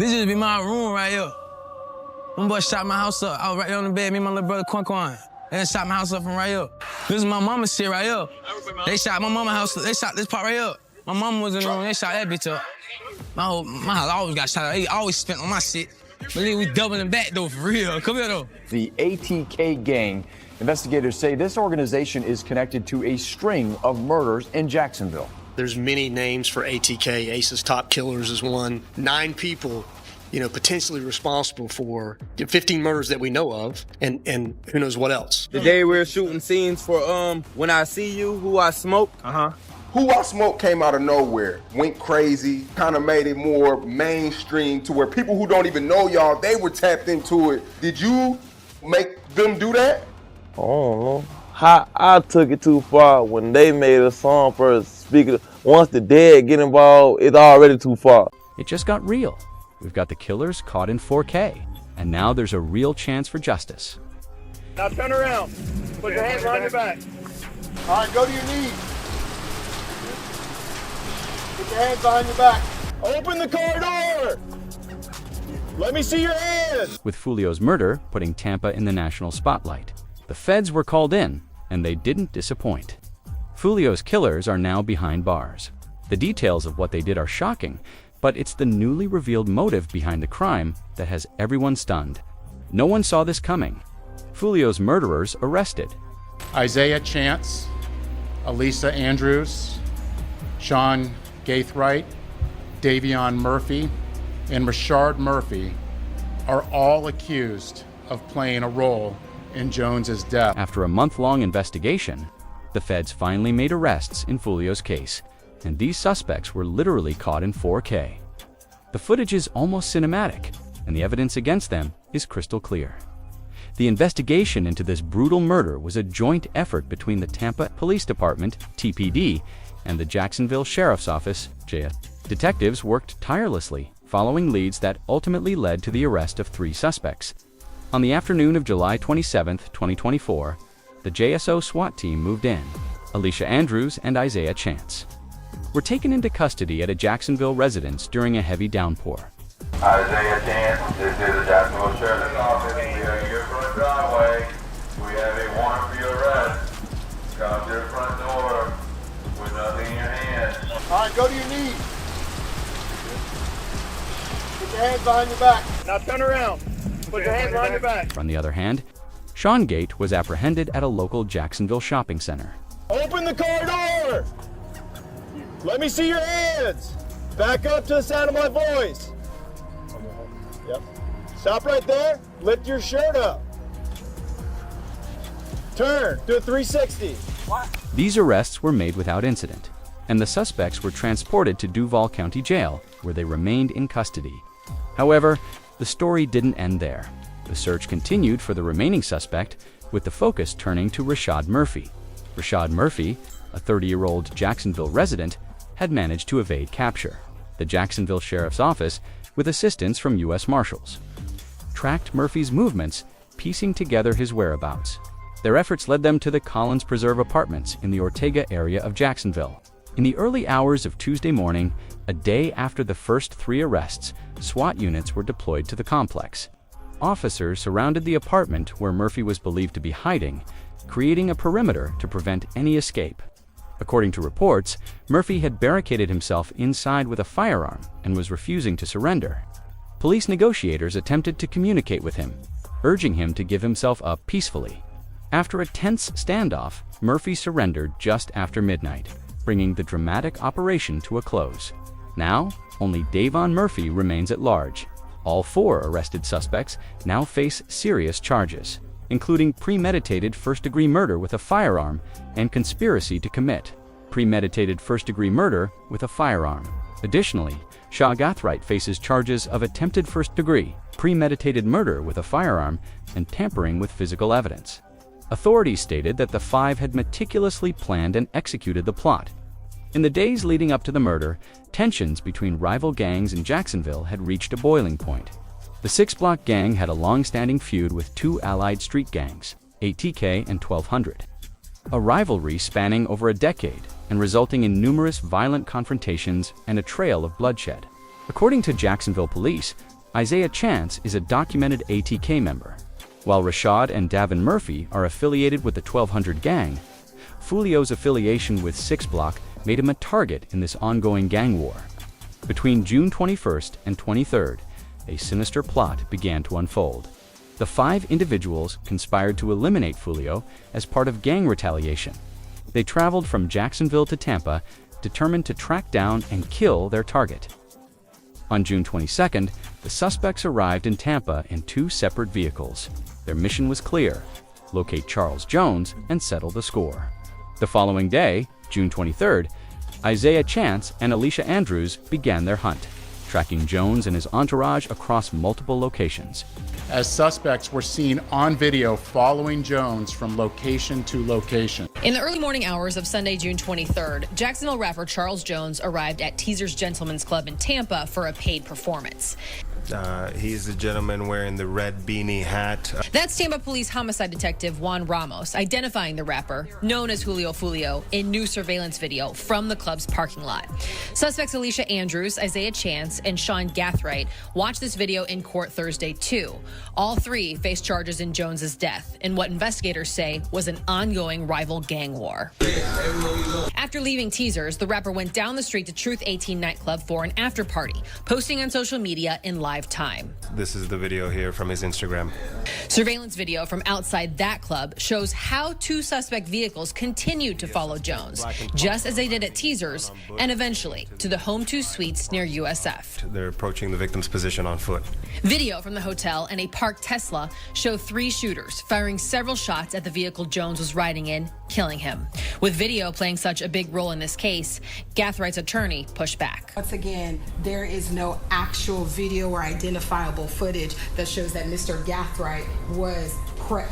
This just be my room right here. Them boys shot my house up. I was right there on the bed, me and my little brother Quan. They shot my house up from right here. This is my mama's shit right here. They shot my mama's house up. They shot this part right here. My mama was in the room, they shot that bitch up. My house always got shot up. They always spent on my shit. But then we doubling back though, for real. Come here though. The ATK gang, investigators say this organization is connected to a string of murders in Jacksonville. There's many names for ATK. Ace's Top Killers is one. 9 people, potentially responsible for 15 murders that we know of, and who knows what else. The day we were shooting scenes for When I See You, Who I Smoke. Who I Smoke came out of nowhere, went crazy, kind of made it more mainstream to where people who don't even know y'all, they were tapped into it. Did you make them do that? I don't know. I took it too far when they made a song for a speaker. Once the dead get involved, it's already too far. It just got real. We've got the killers caught in 4K, and now there's a real chance for justice. Now turn around. Put your hands behind your back. All right, go to your knees. Put your hands behind your back. Open the car door. Let me see your hands. With Foolio's murder putting Tampa in the national spotlight, the feds were called in, and they didn't disappoint. Foolio's killers are now behind bars. The details of what they did are shocking, but it's the newly revealed motive behind the crime that has everyone stunned. No one saw this coming. Foolio's murderers arrested. Isaiah Chance, Elisa Andrews, Sean Gaithright, Davion Murphy, and Rashard Murphy are all accused of playing a role in Jones's death. After a month-long investigation, the feds finally made arrests in Foolio's case, and these suspects were literally caught in 4K. The footage is almost cinematic, and the evidence against them is crystal clear. The investigation into this brutal murder was a joint effort between the Tampa Police Department, TPD, and the Jacksonville Sheriff's Office, JS. Detectives worked tirelessly, following leads that ultimately led to the arrest of 3 suspects. On the afternoon of July 27, 2024, the JSO SWAT team moved in. Alicia Andrews and Isaiah Chance were taken into custody at a Jacksonville residence during a heavy downpour. Isaiah Chance, this is the Jacksonville Sheriff's Office. We are in your front driveway. We have a warrant for your arrest. Come to the front door with nothing in your hand. All right, go to your knees. Put your hands behind your back. Now turn around. Put your hands behind your back. On the other hand, Sean Gate was apprehended at a local Jacksonville shopping center. Open the car door. Let me see your hands. Back up to the sound of my voice. Yep. Stop right there. Lift your shirt up. Turn. Do a 360. What? These arrests were made without incident, and the suspects were transported to Duval County Jail, where they remained in custody. However, the story didn't end there. The search continued for the remaining suspect, with the focus turning to Rashard Murphy. Rashard Murphy, a 30-year-old Jacksonville resident, had managed to evade capture. The Jacksonville Sheriff's Office, with assistance from U.S. Marshals, tracked Murphy's movements, piecing together his whereabouts. Their efforts led them to the Collins Preserve Apartments in the Ortega area of Jacksonville. In the early hours of Tuesday morning, a day after the first 3 arrests, SWAT units were deployed to the complex. Officers surrounded the apartment where Murphy was believed to be hiding, creating a perimeter to prevent any escape. According to reports, Murphy had barricaded himself inside with a firearm and was refusing to surrender. Police negotiators attempted to communicate with him, urging him to give himself up peacefully. After a tense standoff, Murphy surrendered just after midnight, bringing the dramatic operation to a close. Now, only Davon Murphy remains at large. All 4 arrested suspects now face serious charges, including premeditated first-degree murder with a firearm and conspiracy to commit premeditated first-degree murder with a firearm. Additionally, Sean Gaithright faces charges of attempted first-degree, premeditated murder with a firearm, and tampering with physical evidence. Authorities stated that the 5 had meticulously planned and executed the plot. In the days leading up to the murder, tensions between rival gangs in Jacksonville had reached a boiling point. The 6-block gang had a long-standing feud with 2 allied street gangs, ATK and 1200. A rivalry spanning over a decade and resulting in numerous violent confrontations and a trail of bloodshed. According to Jacksonville police, Isaiah Chance is a documented ATK member. While Rashad and Davin Murphy are affiliated with the 1200 gang, Foolio's affiliation with 6 Block made him a target in this ongoing gang war. Between June 21st and 23rd, a sinister plot began to unfold. The 5 individuals conspired to eliminate Foolio as part of gang retaliation. They traveled from Jacksonville to Tampa, determined to track down and kill their target. On June 22nd, the suspects arrived in Tampa in 2 separate vehicles. Their mission was clear: locate Charles Jones and settle the score. The following day, June 23rd, Isaiah Chance and Alicia Andrews began their hunt, tracking Jones and his entourage across multiple locations. As suspects were seen on video following Jones from location to location. In the early morning hours of Sunday, June 23rd, Jacksonville rapper Charles Jones arrived at Teaser's Gentlemen's Club in Tampa for a paid performance. He's the gentleman wearing the red beanie hat. That's Tampa Police Homicide Detective Juan Ramos identifying the rapper, known as Foolio, in new surveillance video from the club's parking lot. Suspects Alicia Andrews, Isaiah Chance, and Sean Gathright watched this video in court Thursday, too. All 3 faced charges in Jones's death in what investigators say was an ongoing rival gang war. After leaving Teasers, the rapper went down the street to Truth 18 nightclub for an after party, posting on social media in live time. This is the video here from his Instagram. Surveillance video from outside that club shows how 2 suspect vehicles continued to follow Jones, just as they did at Teasers, and eventually to the Home 2 suites near USF. They're approaching the victim's position on foot. Video from the hotel and a parked Tesla show 3 shooters firing several shots at the vehicle Jones was riding in, killing him. With video playing such a big role in this case, Gathwright's attorney pushed back. Once again, there is no actual video or identifiable footage that shows that Mr. Gathright was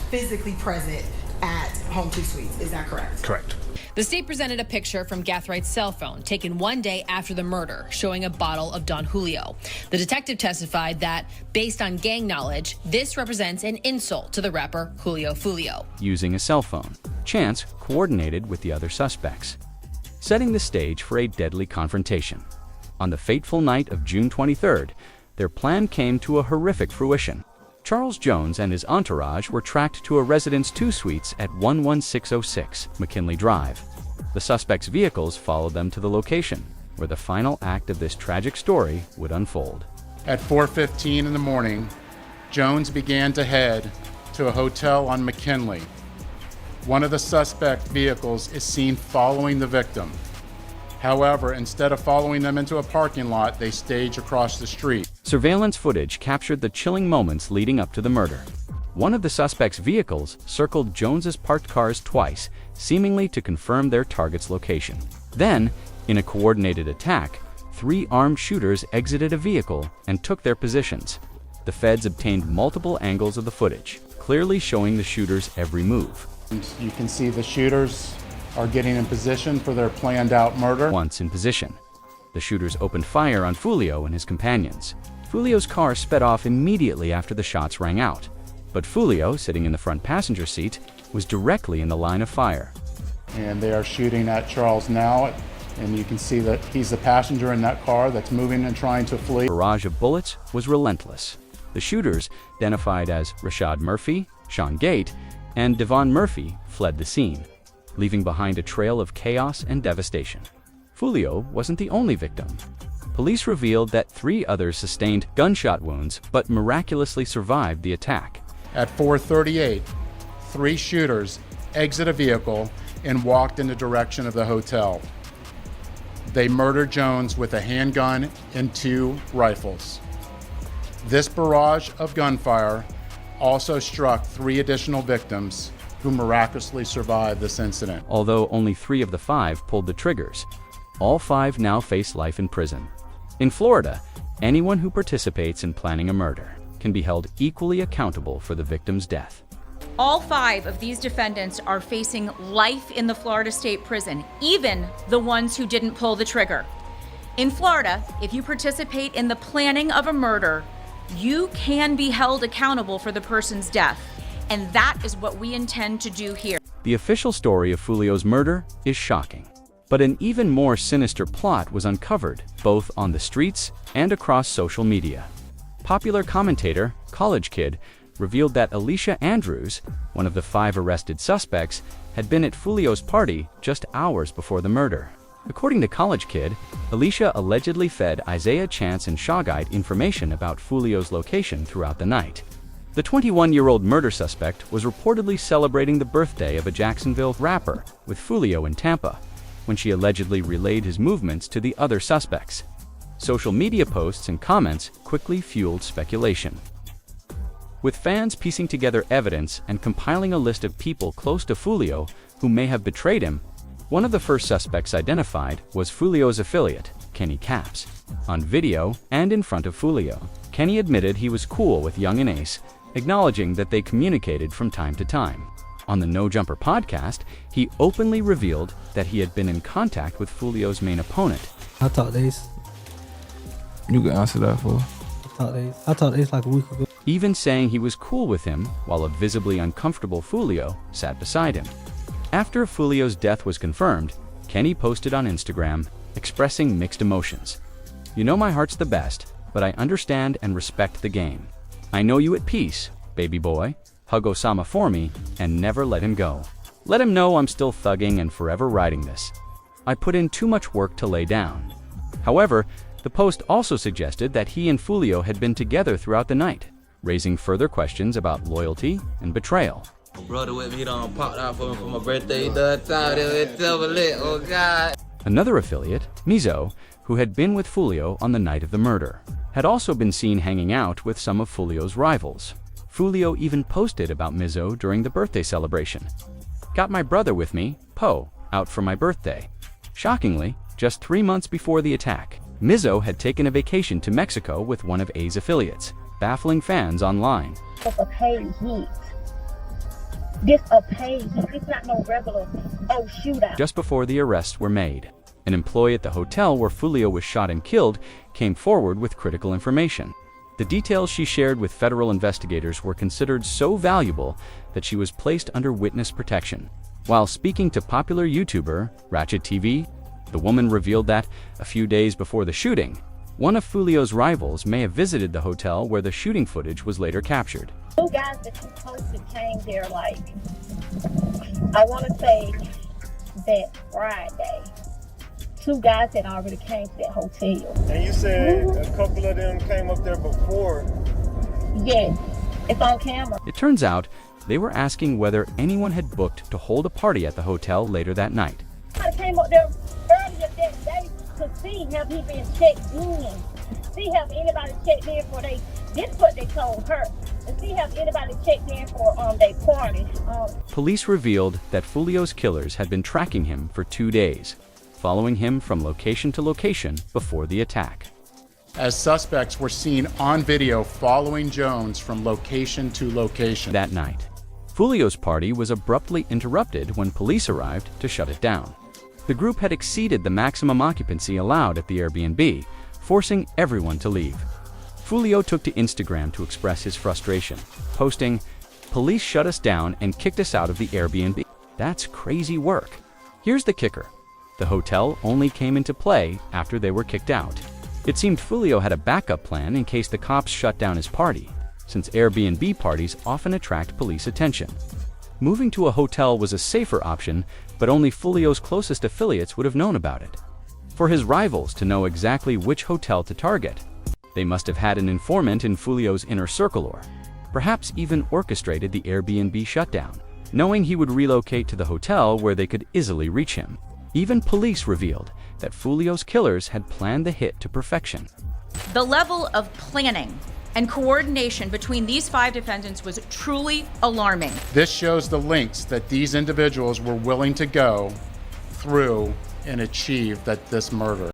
physically present at Home 2 Suites. Is that correct? Correct. The state presented a picture from Gathwright's cell phone taken one day after the murder, showing a bottle of Don Julio. The detective testified that, based on gang knowledge, this represents an insult to the rapper Julio Foolio. Using a cell phone, Chance coordinated with the other suspects, setting the stage for a deadly confrontation. On the fateful night of June 23rd, their plan came to a horrific fruition. Charles Jones and his entourage were tracked to a residence 2 suites at 11606 McKinley Drive. The suspects' vehicles followed them to the location, where the final act of this tragic story would unfold. At 4:15 in the morning, Jones began to head to a hotel on McKinley. One of the suspect vehicles is seen following the victim. However, instead of following them into a parking lot, they stage across the street. Surveillance footage captured the chilling moments leading up to the murder. One of the suspects' vehicles circled Jones's parked cars twice, seemingly to confirm their target's location. Then, in a coordinated attack, 3 armed shooters exited a vehicle and took their positions. The feds obtained multiple angles of the footage, clearly showing the shooters' every move. And you can see the shooters are getting in position for their planned out murder. Once in position, the shooters opened fire on Foolio and his companions. Foolio's car sped off immediately after the shots rang out, but Foolio, sitting in the front passenger seat, was directly in the line of fire. And they are shooting at Charles now, and you can see that he's the passenger in that car that's moving and trying to flee. The barrage of bullets was relentless. The shooters, identified as Rashad Murphy, Sean Gate, and Devon Murphy, fled the scene, leaving behind a trail of chaos and devastation. Foolio wasn't the only victim. Police revealed that 3 others sustained gunshot wounds but miraculously survived the attack. At 4:38, 3 shooters exit a vehicle and walked in the direction of the hotel. They murdered Jones with a handgun and 2 rifles. This barrage of gunfire also struck 3 additional victims who miraculously survived this incident. Although only 3 of the 5 pulled the triggers, all 5 now face life in prison. In Florida, anyone who participates in planning a murder can be held equally accountable for the victim's death. All 5 of these defendants are facing life in the Florida State Prison, even the ones who didn't pull the trigger. In Florida, if you participate in the planning of a murder, you can be held accountable for the person's death. And that is what we intend to do here. The official story of Foolio's murder is shocking. But an even more sinister plot was uncovered, both on the streets and across social media. Popular commentator, College Kid, revealed that Alicia Andrews, one of the 5 arrested suspects, had been at Foolio's party just hours before the murder. According to College Kid, Alicia allegedly fed Isaiah Chance and Shawguide information about Foolio's location throughout the night. The 21-year-old murder suspect was reportedly celebrating the birthday of a Jacksonville rapper with Foolio in Tampa, when she allegedly relayed his movements to the other suspects. Social media posts and comments quickly fueled speculation. With fans piecing together evidence and compiling a list of people close to Foolio who may have betrayed him, one of the first suspects identified was Foolio's affiliate, Kenny Capps. On video and in front of Foolio, Kenny admitted he was cool with Young and Ace, acknowledging that they communicated from time to time. On the No Jumper podcast, he openly revealed that he had been in contact with Foolio's main opponent. I talked to Ace. You can answer that for. I talked to Ace like a week ago. Even saying he was cool with him while a visibly uncomfortable Foolio sat beside him. After Foolio's death was confirmed, Kenny posted on Instagram, expressing mixed emotions. "You know my heart's the best, but I understand and respect the game. I know you at peace, baby boy. Hug Osama for me and never let him go. Let him know I'm still thugging and forever riding this. I put in too much work to lay down." However, the post also suggested that he and Foolio had been together throughout the night, raising further questions about loyalty and betrayal. Brother with me, he done popped out for me for my birthday. He done thought it was lit, oh God. Another affiliate, Mizo, who had been with Foolio on the night of the murder, had also been seen hanging out with some of Foolio's rivals. Foolio even posted about Mizo during the birthday celebration. "Got my brother with me, Poe, out for my birthday." Shockingly, just 3 months before the attack, Mizo had taken a vacation to Mexico with one of A's affiliates, baffling fans online. A paid hit. This a paid hit. It's not no regular, shootout. Just before the arrests were made, an employee at the hotel where Foolio was shot and killed came forward with critical information. The details she shared with federal investigators were considered so valuable that she was placed under witness protection. While speaking to popular YouTuber Ratchet TV, the woman revealed that, a few days before the shooting, one of Foolio's rivals may have visited the hotel where the shooting footage was later captured. 2 guys that you posted came there I want to say that Friday. 2 guys had already came to that hotel. And you said a couple of them came up there before. Yes, it's on camera. It turns out they were asking whether anyone had booked to hold a party at the hotel later that night. I came up there earlier that day to see have he been checked in. See have anybody checked in for this what they told her. And see have anybody checked in for their party. Police revealed that Foolio's killers had been tracking him for 2 days, following him from location to location before the attack. As suspects were seen on video following Jones from location to location. That night, Foolio's party was abruptly interrupted when police arrived to shut it down. The group had exceeded the maximum occupancy allowed at the Airbnb, forcing everyone to leave. Foolio took to Instagram to express his frustration, posting, "Police shut us down and kicked us out of the Airbnb. That's crazy work." Here's the kicker. The hotel only came into play after they were kicked out. It seemed Foolio had a backup plan in case the cops shut down his party, since Airbnb parties often attract police attention. Moving to a hotel was a safer option, but only Foolio's closest affiliates would have known about it. For his rivals to know exactly which hotel to target, they must have had an informant in Foolio's inner circle or perhaps even orchestrated the Airbnb shutdown, knowing he would relocate to the hotel where they could easily reach him. Even police revealed that Foolio's killers had planned the hit to perfection. The level of planning and coordination between these 5 defendants was truly alarming. This shows the lengths that these individuals were willing to go through and achieve this murder.